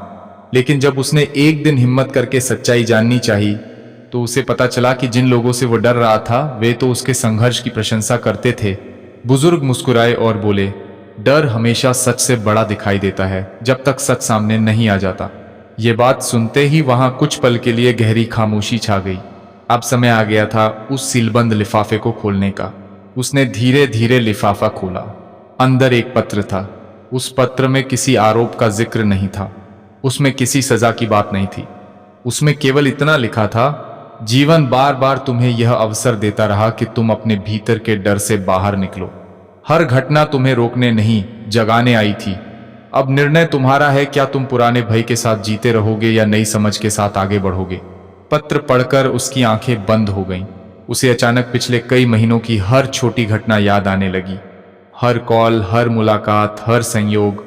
लेकिन जब उसने एक दिन हिम्मत करके सच्चाई जाननी चाहिए तो उसे पता चला कि जिन लोगों से वो डर रहा था वे तो उसके संघर्ष की प्रशंसा करते थे। बुजुर्ग मुस्कुराए और बोले, डर हमेशा सच से बड़ा दिखाई देता है जब तक सच सामने नहीं आ जाता। ये बात सुनते ही वहां कुछ पल के लिए गहरी खामोशी छा गई। अब समय आ गया था उस सीलबंद लिफाफे को खोलने का। उसने धीरे धीरे लिफाफा खोला। अंदर एक पत्र था। उस पत्र में किसी आरोप का जिक्र नहीं था, उसमें किसी सजा की बात नहीं थी। उसमें केवल इतना लिखा था, जीवन बार बार तुम्हें यह अवसर देता रहा कि तुम अपने भीतर के डर से बाहर निकलो। हर घटना तुम्हें रोकने नहीं, जगाने आई थी। अब निर्णय तुम्हारा है, क्या तुम पुराने भय के साथ जीते रहोगे या नई समझ के साथ आगे बढ़ोगे। पत्र पढ़कर उसकी आंखें बंद हो गईं। उसे अचानक पिछले कई महीनों की हर छोटी घटना याद आने लगी। हर कॉल, हर मुलाकात, हर संयोग।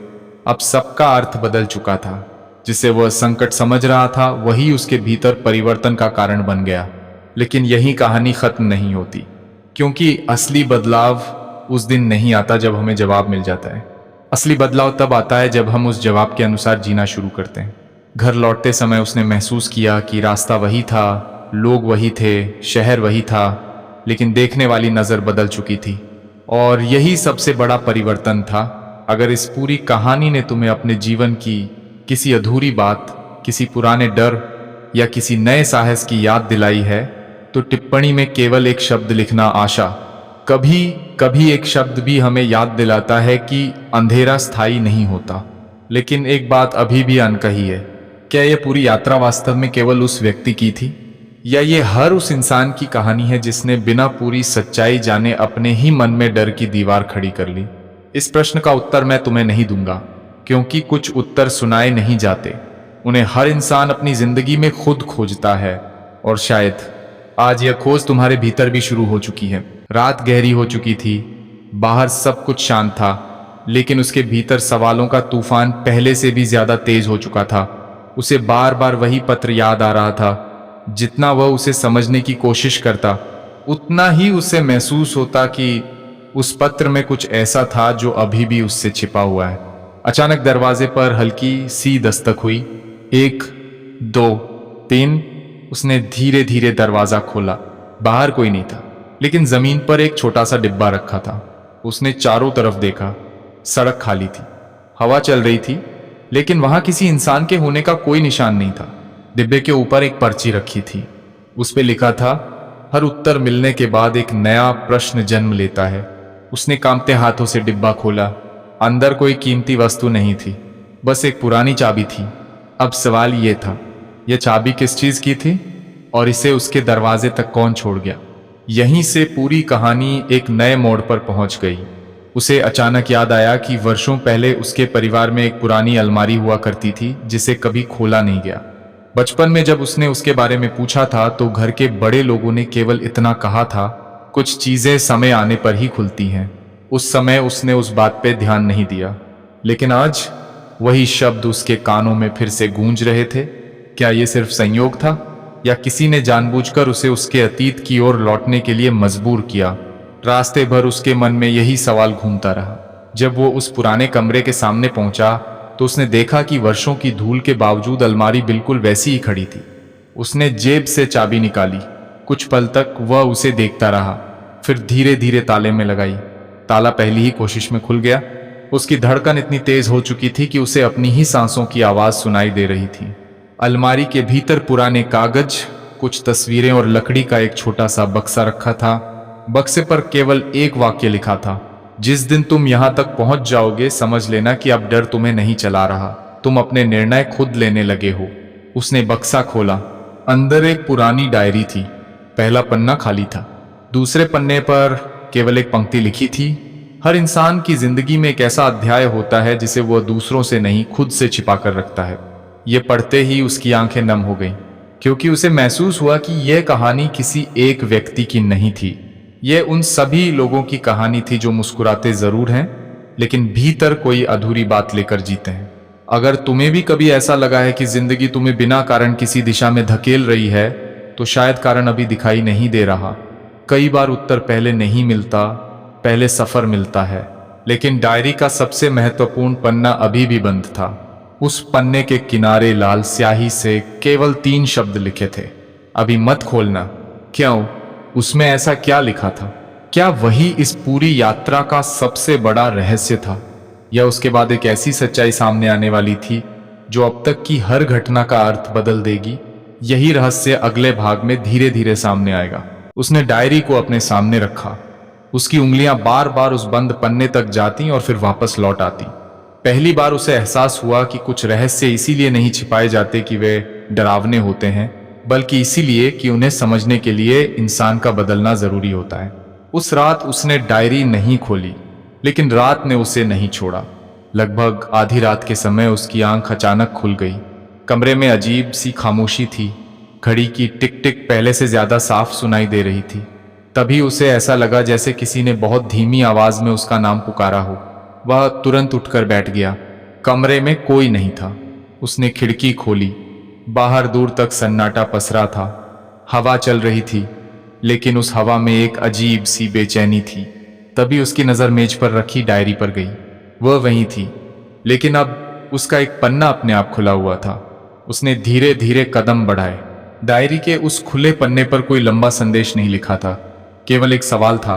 अब सबका अर्थ बदल चुका था। जिसे वह संकट समझ रहा था वही उसके भीतर परिवर्तन का कारण बन गया। लेकिन यही कहानी खत्म नहीं होती, क्योंकि असली बदलाव उस दिन नहीं आता जब हमें जवाब मिल जाता है। असली बदलाव तब आता है जब हम उस जवाब के अनुसार जीना शुरू करते हैं। घर लौटते समय उसने महसूस किया कि रास्ता वही था, लोग वही थे, शहर वही था, लेकिन देखने वाली नजर बदल चुकी थी। और यही सबसे बड़ा परिवर्तन था। अगर इस पूरी कहानी ने तुम्हें अपने जीवन की किसी अधूरी बात, किसी पुराने डर या किसी नए साहस की याद दिलाई है तो टिप्पणी में केवल एक शब्द लिखना, आशा। कभी कभी एक शब्द भी हमें याद दिलाता है कि अंधेरा स्थायी नहीं होता। लेकिन एक बात अभी भी अनकही है, क्या यह पूरी यात्रा वास्तव में केवल उस व्यक्ति की थी, या ये हर उस इंसान की कहानी है जिसने बिना पूरी सच्चाई जाने अपने ही मन में डर की दीवार खड़ी कर ली। इस प्रश्न का उत्तर मैं तुम्हें नहीं दूंगा, क्योंकि कुछ उत्तर सुनाए नहीं जाते। उन्हें हर इंसान अपनी जिंदगी में खुद खोजता है। और शायद आज यह खोज तुम्हारे भीतर भी शुरू हो चुकी है। रात गहरी हो चुकी थी, बाहर सब कुछ शांत था, लेकिन उसके भीतर सवालों का तूफान पहले से भी ज्यादा तेज हो चुका था। उसे बार बार वही पत्र याद आ रहा था। जितना वह उसे समझने की कोशिश करता उतना ही उसे महसूस होता कि उस पत्र में कुछ ऐसा था जो अभी भी उससे छिपा हुआ है। अचानक दरवाजे पर हल्की सी दस्तक हुई। 1, 2, 3। उसने धीरे धीरे दरवाजा खोला। बाहर कोई नहीं था, लेकिन जमीन पर एक छोटा सा डिब्बा रखा था। उसने चारों तरफ देखा। सड़क खाली थी, हवा चल रही थी, लेकिन वहां किसी इंसान के होने का कोई निशान नहीं था। डिब्बे के ऊपर एक पर्ची रखी थी। उस पे लिखा था, हर उत्तर मिलने के बाद एक नया प्रश्न जन्म लेता है। उसने कांपते हाथों से डिब्बा खोला। अंदर कोई कीमती वस्तु नहीं थी, बस एक पुरानी चाबी थी। अब सवाल ये था, यह चाबी किस चीज की थी और इसे उसके दरवाजे तक कौन छोड़ गया। यहीं से पूरी कहानी एक नए मोड़ पर पहुंच गई। उसे अचानक याद आया कि वर्षों पहले उसके परिवार में एक पुरानी अलमारी हुआ करती थी जिसे कभी खोला नहीं गया। बचपन में जब उसने उसके बारे में पूछा था तो घर के बड़े लोगों ने केवल इतना कहा था, कुछ चीजें समय आने पर ही खुलती हैं। उस समय उसने उस बात पे ध्यान नहीं दिया, लेकिन आज वही शब्द उसके कानों में फिर से गूंज रहे थे। क्या ये सिर्फ संयोग था या किसी ने जानबूझकर उसे उसके अतीत की ओर लौटने के लिए मजबूर किया। रास्ते भर उसके मन में यही सवाल घूमता रहा। जब वो उस पुराने कमरे के सामने पहुंचा तो उसने देखा कि वर्षों की धूल के बावजूद अलमारी बिल्कुल वैसी ही खड़ी थी। उसने जेब से चाबी निकाली। कुछ पल तक वह उसे देखता रहा, फिर धीरे धीरे ताले में लगाई। ताला पहली ही कोशिश में खुल गया। उसकी धड़कन इतनी तेज हो चुकी थी कि उसे अपनी ही सांसों की आवाज सुनाई दे रही थी। अलमारी के भीतर पुराने कागज, कुछ तस्वीरें और लकड़ी का एक छोटा सा बक्सा रखा था। बक्से पर केवल एक वाक्य लिखा था, जिस दिन तुम यहां तक पहुंच जाओगे समझ लेना कि अब डर तुम्हें नहीं चला रहा, तुम अपने निर्णय खुद लेने लगे हो। उसने बक्सा खोला। अंदर एक पुरानी डायरी थी। पहला पन्ना खाली था। दूसरे पन्ने पर केवल एक पंक्ति लिखी थी, हर इंसान की जिंदगी में एक ऐसा अध्याय होता है जिसे वह दूसरों से नहीं खुद से छिपा कर रखता है। ये पढ़ते ही उसकी आंखें नम हो गईं, क्योंकि उसे महसूस हुआ कि यह कहानी किसी एक व्यक्ति की नहीं थी। यह उन सभी लोगों की कहानी थी जो मुस्कुराते जरूर हैं, लेकिन भीतर कोई अधूरी बात लेकर जीते हैं। अगर तुम्हें भी कभी ऐसा लगा है कि जिंदगी तुम्हें बिना कारण किसी दिशा में धकेल रही है, तो शायद कारण अभी दिखाई नहीं दे रहा। कई बार उत्तर पहले नहीं मिलता, पहले सफर मिलता है। लेकिन डायरी का सबसे महत्वपूर्ण पन्ना अभी भी बंद था। उस पन्ने के किनारे लाल स्याही से केवल 3 शब्द लिखे थे, अभी मत खोलना। क्यों? उसमें ऐसा क्या लिखा था? क्या वही इस पूरी यात्रा का सबसे बड़ा रहस्य था, या उसके बाद एक ऐसी सच्चाई सामने आने वाली थी जो अब तक की हर घटना का अर्थ बदल देगी? यही रहस्य अगले भाग में धीरे धीरे सामने आएगा। उसने डायरी को अपने सामने रखा। उसकी उंगलियां बार बार उस बंद पन्ने तक जाती और फिर वापस लौट आती। पहली बार उसे एहसास हुआ कि कुछ रहस्य इसीलिए नहीं छिपाए जाते कि वे डरावने होते हैं, बल्कि इसीलिए कि उन्हें समझने के लिए इंसान का बदलना जरूरी होता है। उस रात उसने डायरी नहीं खोली, लेकिन रात ने उसे नहीं छोड़ा। लगभग आधी रात के समय उसकी आंख अचानक खुल गई। कमरे में अजीब सी खामोशी थी। घड़ी की टिक टिक पहले से ज्यादा साफ सुनाई दे रही थी। तभी उसे ऐसा लगा जैसे किसी ने बहुत धीमी आवाज में उसका नाम पुकारा हो। वह तुरंत उठकर बैठ गया। कमरे में कोई नहीं था। उसने खिड़की खोली। बाहर दूर तक सन्नाटा पसरा था। हवा चल रही थी, लेकिन उस हवा में एक अजीब सी बेचैनी थी। तभी उसकी नजर मेज पर रखी डायरी पर गई। वह वहीं थी, लेकिन अब उसका एक पन्ना अपने आप खुला हुआ था। उसने धीरे धीरे कदम बढ़ाए। डायरी के उस खुले पन्ने पर कोई लंबा संदेश नहीं लिखा था, केवल एक सवाल था।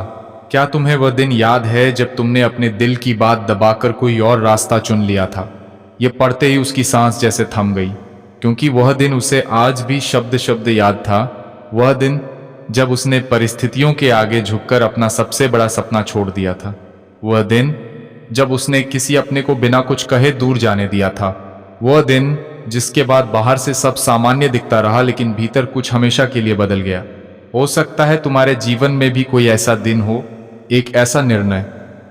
क्या तुम्हें वह दिन याद है जब तुमने अपने दिल की बात दबाकर कोई और रास्ता चुन लिया था? यह पढ़ते ही उसकी सांस जैसे थम गई, क्योंकि वह दिन उसे आज भी शब्द शब्द याद था। वह दिन जब उसने परिस्थितियों के आगे झुककर अपना सबसे बड़ा सपना छोड़ दिया था। वह दिन जब उसने किसी अपने को बिना कुछ कहे दूर जाने दिया था। वह दिन जिसके बाद बाहर से सब सामान्य दिखता रहा, लेकिन भीतर कुछ हमेशा के लिए बदल गया। हो सकता है तुम्हारे जीवन में भी कोई ऐसा दिन हो, एक ऐसा निर्णय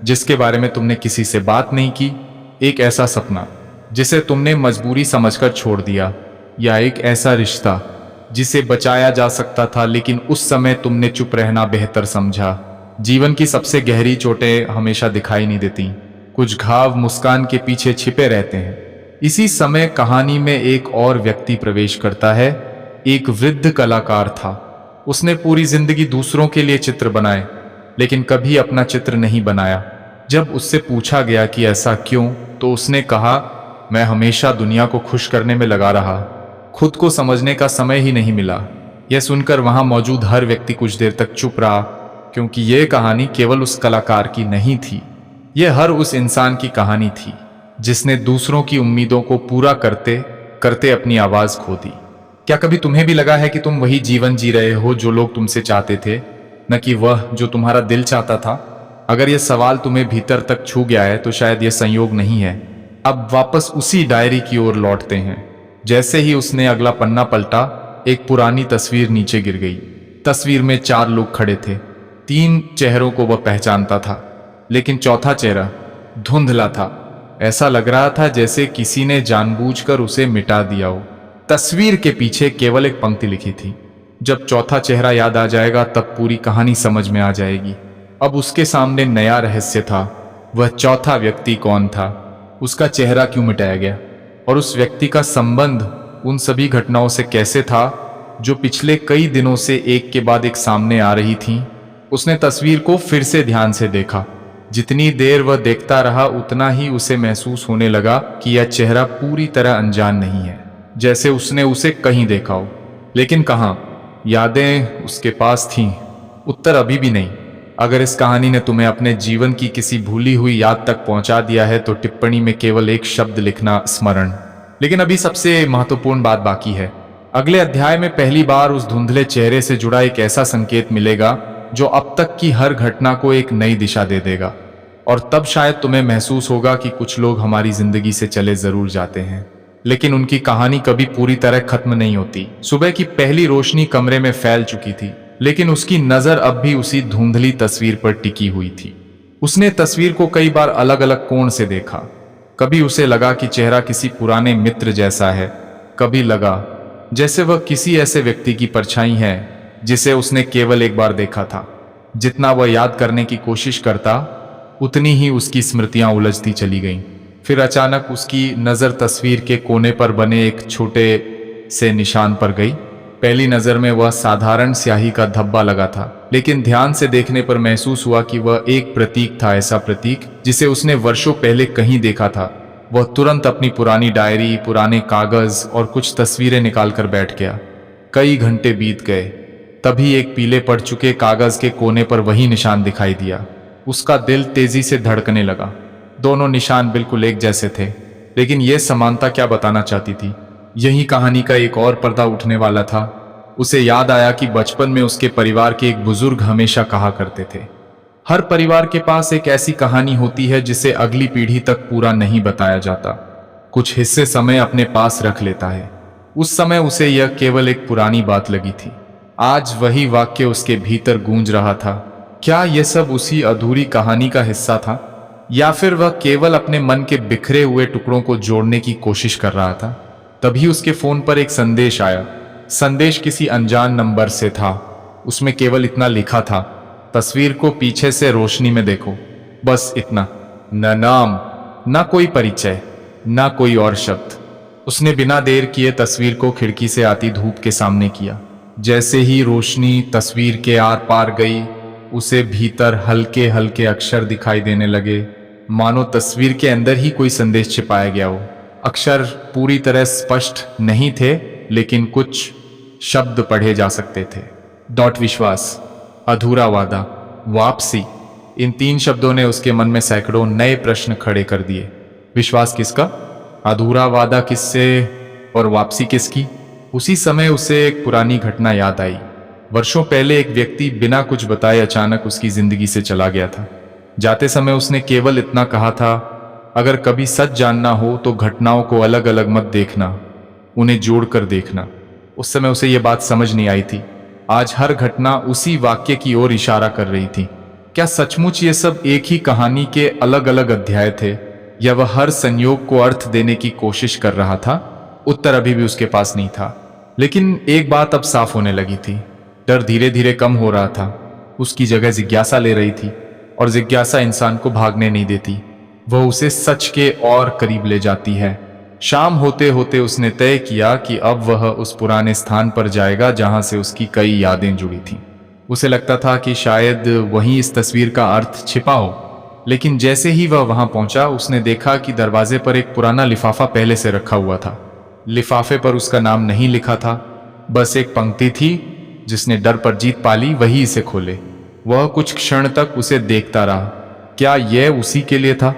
जिसके बारे में तुमने किसी से बात नहीं की, एक ऐसा सपना जिसे तुमने मजबूरी समझकर छोड़ दिया, या एक ऐसा रिश्ता जिसे बचाया जा सकता था लेकिन उस समय तुमने चुप रहना बेहतर समझा। जीवन की सबसे गहरी चोटें हमेशा दिखाई नहीं देती। कुछ घाव मुस्कान के पीछे छिपे रहते हैं। इसी समय कहानी में एक और व्यक्ति प्रवेश करता है। एक वृद्ध कलाकार था। उसने पूरी जिंदगी दूसरों के लिए चित्र बनाए, लेकिन कभी अपना चित्र नहीं बनाया। जब उससे पूछा गया कि ऐसा क्यों, तो उसने कहा, मैं हमेशा दुनिया को खुश करने में लगा रहा, खुद को समझने का समय ही नहीं मिला। यह सुनकर वहां मौजूद हर व्यक्ति कुछ देर तक चुप रहा, क्योंकि यह कहानी केवल उस कलाकार की नहीं थी। यह हर उस इंसान की कहानी थी जिसने दूसरों की उम्मीदों को पूरा करते करते अपनी आवाज खो दी। क्या कभी तुम्हें भी लगा है कि तुम वही जीवन जी रहे हो जो लोग तुमसे चाहते थे, न कि वह जो तुम्हारा दिल चाहता था? अगर यह सवाल तुम्हें भीतर तक छू गया है, तो शायद यह संयोग नहीं है। अब वापस उसी डायरी की ओर लौटते हैं। जैसे ही उसने अगला पन्ना पलटा, एक पुरानी तस्वीर नीचे गिर गई। तस्वीर में 4 लोग खड़े थे। 3 चेहरों को वह पहचानता था, लेकिन चौथा चेहरा धुंधला था। ऐसा लग रहा था जैसे किसी ने जानबूझकर उसे मिटा दिया हो। तस्वीर के पीछे केवल एक पंक्ति लिखी थी, जब चौथा चेहरा याद आ जाएगा तब पूरी कहानी समझ में आ जाएगी। अब उसके सामने नया रहस्य था। वह चौथा व्यक्ति कौन था? उसका चेहरा क्यों मिटाया गया? और उस व्यक्ति का संबंध उन सभी घटनाओं से कैसे था जो पिछले कई दिनों से एक के बाद एक सामने आ रही थीं? उसने तस्वीर को फिर से ध्यान से देखा। जितनी देर वह देखता रहा, उतना ही उसे महसूस होने लगा कि यह चेहरा पूरी तरह अनजान नहीं है, जैसे उसने उसे कहीं देखा हो। लेकिन कहाँ? यादें उसके पास थीं, उत्तर अभी भी नहीं। अगर इस कहानी ने तुम्हें अपने जीवन की किसी भूली हुई याद तक पहुंचा दिया है, तो टिप्पणी में केवल एक शब्द लिखना, स्मरण। लेकिन अभी सबसे महत्वपूर्ण बात बाकी है। अगले अध्याय में पहली बार उस धुंधले चेहरे से जुड़ा एक ऐसा संकेत मिलेगा जो अब तक की हर घटना को एक नई दिशा दे देगा। और तब शायद तुम्हें महसूस होगा कि कुछ लोग हमारी जिंदगी से चले जरूर जाते हैं, लेकिन उनकी कहानी कभी पूरी तरह खत्म नहीं होती। सुबह की पहली रोशनी कमरे में फैल चुकी थी, लेकिन उसकी नजर अब भी उसी धुंधली तस्वीर पर टिकी हुई थी। उसने तस्वीर को कई बार अलग अलग कोण से देखा। कभी उसे लगा कि चेहरा किसी पुराने मित्र जैसा है, कभी लगा जैसे वह किसी ऐसे व्यक्ति की परछाई है जिसे उसने केवल एक बार देखा था। जितना वह याद करने की कोशिश करता, उतनी ही उसकी स्मृतियां उलझती चली गईं। फिर अचानक उसकी नज़र तस्वीर के कोने पर बने एक छोटे से निशान पर गई। पहली नज़र में वह साधारण स्याही का धब्बा लगा था, लेकिन ध्यान से देखने पर महसूस हुआ कि वह एक प्रतीक था, ऐसा प्रतीक जिसे उसने वर्षों पहले कहीं देखा था। वह तुरंत अपनी पुरानी डायरी, पुराने कागज और कुछ तस्वीरें निकालकर बैठ गया। कई घंटे बीत गए, तभी एक पीले पड़ चुके कागज के कोने पर वही निशान दिखाई दिया। उसका दिल तेजी से धड़कने लगा। दोनों निशान बिल्कुल एक जैसे थे, लेकिन यह समानता क्या बताना चाहती थी? यही कहानी का एक और पर्दा उठने वाला था। उसे याद आया कि बचपन में उसके परिवार के एक बुजुर्ग हमेशा कहा करते थे, हर परिवार के पास एक ऐसी कहानी होती है जिसे अगली पीढ़ी तक पूरा नहीं बताया जाता, कुछ हिस्से समय अपने पास रख लेता है। उस समय उसे यह केवल एक पुरानी बात लगी थी। आज वही वाक्य उसके भीतर गूंज रहा था। क्या यह सब उसी अधूरी कहानी का हिस्सा था, या फिर वह केवल अपने मन के बिखरे हुए टुकड़ों को जोड़ने की कोशिश कर रहा था? तभी उसके फोन पर एक संदेश आया। संदेश किसी अनजान नंबर से था। उसमें केवल इतना लिखा था, तस्वीर को पीछे से रोशनी में देखो। बस इतना। न नाम, न कोई परिचय, न कोई और शब्द। उसने बिना देर किए तस्वीर को खिड़की से आती धूप के सामने किया। जैसे ही रोशनी तस्वीर के आर पार गई, उसे भीतर हल्के हल्के अक्षर दिखाई देने लगे, मानो तस्वीर के अंदर ही कोई संदेश छिपाया गया हो। अक्षर पूरी तरह स्पष्ट नहीं थे, लेकिन कुछ शब्द पढ़े जा सकते थे। विश्वास, अधूरा वादा, वापसी। इन 3 शब्दों ने उसके मन में सैकड़ों नए प्रश्न खड़े कर दिए। विश्वास किसका? अधूरा वादा किससे? और वापसी किसकी? उसी समय उसे एक पुरानी घटना याद आई। वर्षों पहले एक व्यक्ति बिना कुछ बताए अचानक उसकी जिंदगी से चला गया था। जाते समय उसने केवल इतना कहा था, अगर कभी सच जानना हो तो घटनाओं को अलग अलग मत देखना, उन्हें जोड़कर देखना। उस समय उसे यह बात समझ नहीं आई थी। आज हर घटना उसी वाक्य की ओर इशारा कर रही थी। क्या सचमुच ये सब एक ही कहानी के अलग अलग अध्याय थे, या वह हर संयोग को अर्थ देने की कोशिश कर रहा था? उत्तर अभी भी उसके पास नहीं था, लेकिन एक बात अब साफ होने लगी थी। डर धीरे धीरे कम हो रहा था। उसकी जगह जिज्ञासा ले रही थी, और जिज्ञासा इंसान को भागने नहीं देती, वह उसे सच के और करीब ले जाती है। शाम होते होते उसने तय किया कि अब वह उस पुराने स्थान पर जाएगा जहां से उसकी कई यादें जुड़ी थीं। उसे लगता था कि शायद वहीं इस तस्वीर का अर्थ छिपा हो, लेकिन जैसे ही वह वहां पहुंचा, उसने देखा कि दरवाजे पर एक पुराना लिफाफा पहले से रखा हुआ था। लिफाफे पर उसका नाम नहीं लिखा था, बस एक पंक्ति थी, जिसने डर पर जीत पाली वही इसे खोले। वह कुछ क्षण तक उसे देखता रहा। क्या यह उसी के लिए था,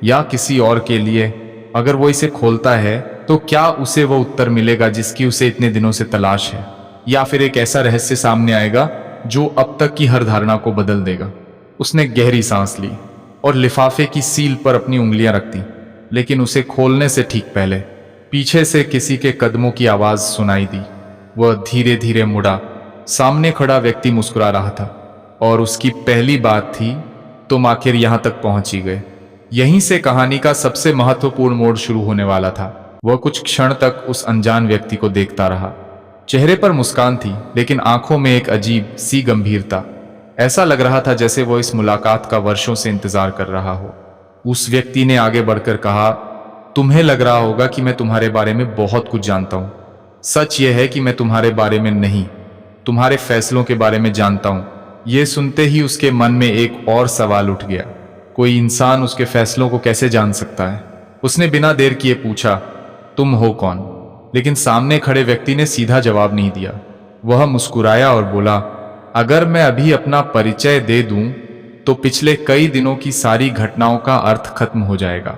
या किसी और के लिए? अगर वो इसे खोलता है तो क्या उसे वो उत्तर मिलेगा जिसकी उसे इतने दिनों से तलाश है, या फिर एक ऐसा रहस्य सामने आएगा जो अब तक की हर धारणा को बदल देगा? उसने गहरी सांस ली और लिफाफे की सील पर अपनी उंगलियां रख दी, लेकिन उसे खोलने से ठीक पहले पीछे से किसी के कदमों की आवाज सुनाई दी। वह धीरे धीरे मुड़ा। सामने खड़ा व्यक्ति मुस्कुरा रहा था, और उसकी पहली बात थी, तुम आखिर यहां तक पहुंच ही गए। यहीं से कहानी का सबसे महत्वपूर्ण मोड़ शुरू होने वाला था। वह कुछ क्षण तक उस अनजान व्यक्ति को देखता रहा। चेहरे पर मुस्कान थी, लेकिन आंखों में एक अजीब सी गंभीरता। ऐसा लग रहा था जैसे वह इस मुलाकात का वर्षों से इंतजार कर रहा हो। उस व्यक्ति ने आगे बढ़कर कहा, तुम्हें लग रहा होगा कि मैं तुम्हारे बारे में बहुत कुछ जानता हूं। सच यह है कि मैं तुम्हारे बारे में नहीं, तुम्हारे फैसलों के बारे में जानता हूं। यह सुनते ही उसके मन में एक और सवाल उठ गया, कोई इंसान उसके फैसलों को कैसे जान सकता है? उसने बिना देर किए पूछा, तुम हो कौन? लेकिन सामने खड़े व्यक्ति ने सीधा जवाब नहीं दिया। वह मुस्कुराया और बोला, अगर मैं अभी अपना परिचय दे दूं तो पिछले कई दिनों की सारी घटनाओं का अर्थ खत्म हो जाएगा।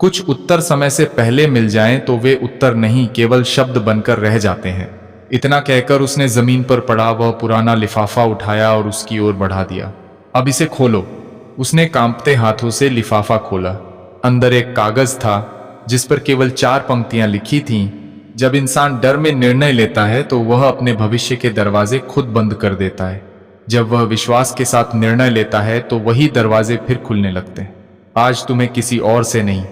कुछ उत्तर समय से पहले मिल जाएं तो वे उत्तर नहीं, केवल शब्द बनकर रह जाते हैं। इतना कहकर उसने जमीन पर पड़ा वह पुराना लिफाफा उठाया और उसकी ओर बढ़ा दिया। अब इसे खोलो। उसने कांपते हाथों से लिफाफा खोला। अंदर एक कागज था जिस पर केवल 4 पंक्तियां लिखी थीं, जब इंसान डर में निर्णय लेता है तो वह अपने भविष्य के दरवाजे खुद बंद कर देता है। जब वह विश्वास के साथ निर्णय लेता है तो वही दरवाजे फिर खुलने लगते हैं। आज तुम्हें किसी और से नहीं,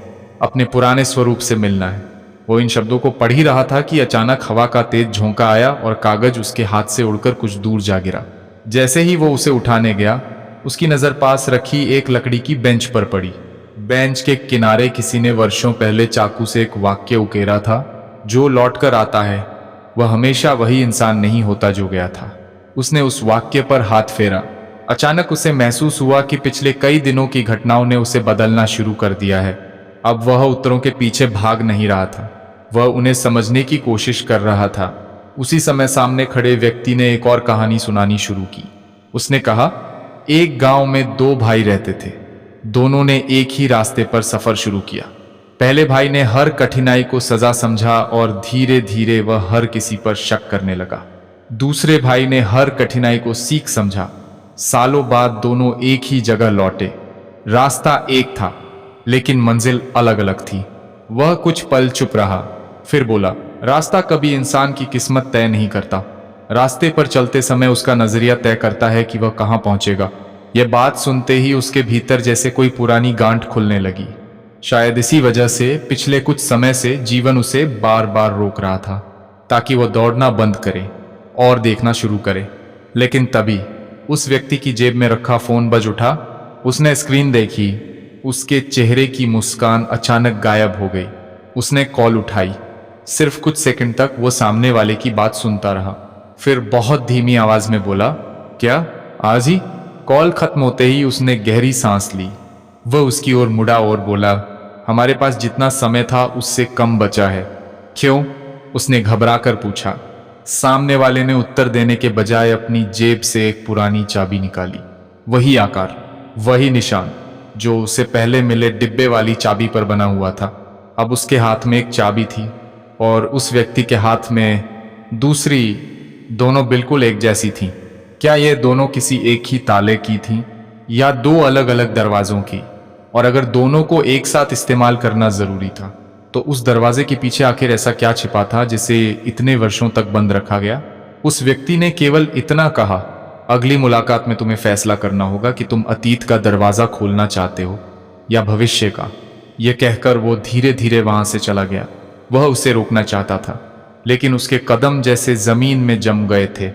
अपने पुराने स्वरूप से मिलना है। वो इन शब्दों को पढ़ ही रहा था कि अचानक हवा का तेज झोंका आया और कागज उसके हाथ से उड़कर कुछ दूर जा गिरा। जैसे ही वो उसे उठाने गया, उसकी नजर पास रखी एक लकड़ी की बेंच पर पड़ी। बेंच के किनारे किसी ने वर्षों पहले चाकू से एक वाक्य उकेरा था, जो लौट कर आता है वह हमेशा वही इंसान नहीं होता जो गया था। उसने उस वाक्य पर हाथ फेरा। अचानक उसे महसूस हुआ कि पिछले कई दिनों की घटनाओं ने उसे बदलना शुरू कर दिया है। अब वह उत्तरों के पीछे भाग नहीं रहा था, वह उन्हें समझने की कोशिश कर रहा था। उसी समय सामने खड़े व्यक्ति ने एक और कहानी सुनानी शुरू की। उसने कहा, एक गांव में दो भाई रहते थे। दोनों ने एक ही रास्ते पर सफर शुरू किया। पहले भाई ने हर कठिनाई को सजा समझा और धीरे धीरे वह हर किसी पर शक करने लगा। दूसरे भाई ने हर कठिनाई को सीख समझा। सालों बाद दोनों एक ही जगह लौटे। रास्ता एक था लेकिन मंजिल अलग अलग थी। वह कुछ पल चुप रहा, फिर बोला, रास्ता कभी इंसान की किस्मत तय नहीं करता। रास्ते पर चलते समय उसका नजरिया तय करता है कि वह कहाँ पहुंचेगा। यह बात सुनते ही उसके भीतर जैसे कोई पुरानी गांठ खुलने लगी। शायद इसी वजह से पिछले कुछ समय से जीवन उसे बार बार रोक रहा था, ताकि वह दौड़ना बंद करे और देखना शुरू करे। लेकिन तभी उस व्यक्ति की जेब में रखा फोन बज उठा। उसने स्क्रीन देखी, उसके चेहरे की मुस्कान अचानक गायब हो गई। उसने कॉल उठाई। सिर्फ कुछ सेकंड तक वो सामने वाले की बात सुनता रहा, फिर बहुत धीमी आवाज में बोला, क्या आज ही? कॉल खत्म होते ही उसने गहरी सांस ली। वह उसकी ओर मुड़ा और बोला, हमारे पास जितना समय था उससे कम बचा है। क्यों? उसने घबरा कर पूछा। सामने वाले ने उत्तर देने के बजाय अपनी जेब से एक पुरानी चाबी निकाली। वही आकार, वही निशान जो उसे पहले मिले डिब्बे वाली चाबी पर बना हुआ था। अब उसके हाथ में एक चाबी थी और उस व्यक्ति के हाथ में दूसरी। दोनों बिल्कुल एक जैसी थीं। क्या ये दोनों किसी एक ही ताले की थीं या दो अलग अलग दरवाजों की? और अगर दोनों को एक साथ इस्तेमाल करना जरूरी था, तो उस दरवाजे के पीछे आखिर ऐसा क्या छिपा था जिसे इतने वर्षों तक बंद रखा गया? उस व्यक्ति ने केवल इतना कहा, अगली मुलाकात में तुम्हें फैसला करना होगा कि तुम अतीत का दरवाजा खोलना चाहते हो या भविष्य का। यह कहकर वो धीरे धीरे वहां से चला गया। वह उसे रोकना चाहता था, लेकिन उसके कदम जैसे जमीन में जम गए थे।